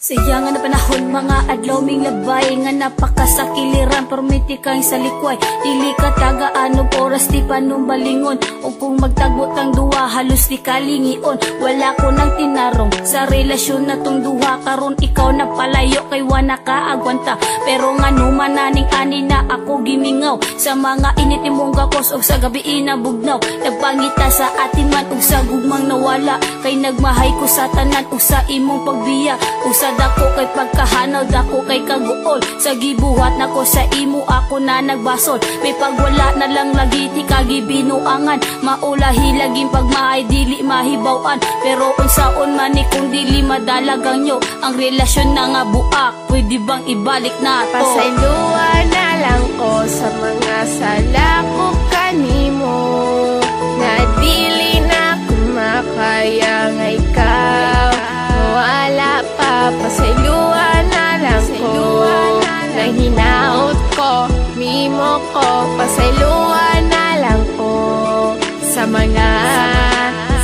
Sayang na panahon mga adlaw ming labay nga napakasakiliran permiti kay sa likway dili ka tagaan og oras di panom balingon ug kung magtagbo tang duha halos di kalingion wala ko nang tinarong sa relasyon na tong duha karon ikaw na palayo kay wala ka agwanta pero ngano mananing ani na ako gimingaw sa mga init imong gakos og sa gabi inabugnaw nagpangita sa atin man ug sa gugmang nawala kay nagmahay ko sa tanan ug sa imong pagbiya ug sa dako kay pagkahanaw dako kay kaguol sa gibuhat nako sa imo ako na nagbasol may pagwala na lang lagi ti kagibinuangan maulahi laging pagmaay dili mahibaw-an pero unsaon man ni kung dili madalagang nyo ang relasyon na nga buak pwede bang ibalik na to pasayloan na lang ko sa mga sala ko kanimo na dili na kumakaya nga ikaw wala pa pasayloan na lang ko nang hinaot ko mimo ko pasayloan na lang ko sa mga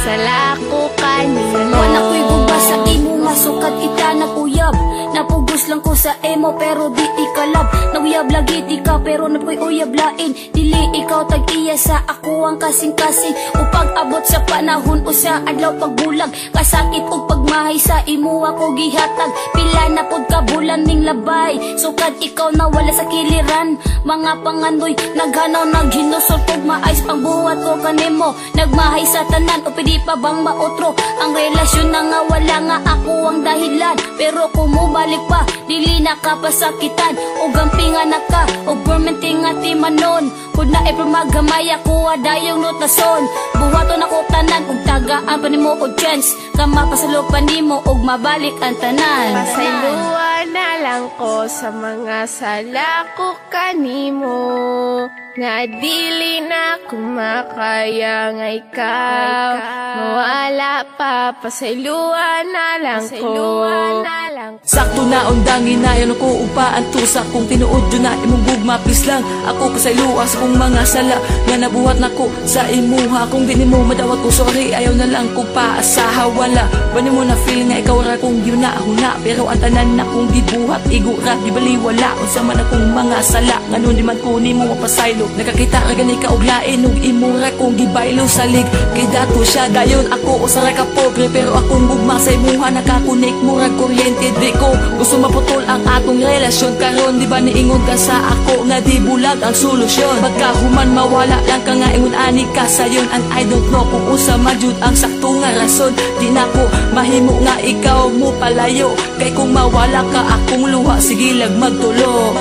sala ko kanimo wala ko'y bubas sa imo masukat kita naguyab napugos lang ko sa emo pero di ikalab naguyab lagi di ka pero napoy uyab lain dili ikaw tag-iya sa ako ang kasing-kasing upag abot sa panahon o sa adlaw pagbulag kasakit o pagmahay sa imo ako gihatag pila na pod ka bulan ning labay sukad ikaw na wala sa kiliran mga pangandoy naghanaw naghinusol kog maayos pang buhat ko kanimo nagmahay sa tanan o pwede pa bang maotro ang relasyon na nga wala nga ako ang dahilan pero kung mubalik pa dili na ka pasakitan o gampingan na ka o permenting nga timanon kung na e pamagamay ako adayong notason buhaton ako tanan ug tagaan pa nimo og chance ka mapasalo pa nimo ug mabalik ang tanan pasayloan na lang ko sa mga sala ko kanimo nga dili na kumakaya nga ikaw mawala pa pasayloan na lang ko sakto na undangin na yan ko upa ang tusa kung tinuod yun na imong gugma please lang ako pasayloa sa kong mga sala nga nabuhat na ko sa imuha kung di mo madawat ko sorry ayaw na lang ko pa asaha wala bani mo na feel nga ikaw ra kong yuna-huna pero ang tanan na kong gibuhat igura gibaliwala unsa man akong mga sala nganon di man ko nimo mapasaylo nakakita ra gani ka og lain ug imura kong gibaylo salig kay dato siya dayon ako usa ka pobre pero akong gugma sa imuha nakakonek mo ra kuryente di ko gusto maputol ang atong relasyon karon di ba niingon ka sa ako nga di bulag ang solusyon pagkahuman mawala lang ka nga ingon ani ka sayon and I don't know kung usa majud ang sakto nga rason di na ko mahimo nga ikaw mo palayo kay kung mawala ka akong luha sige lag magtulo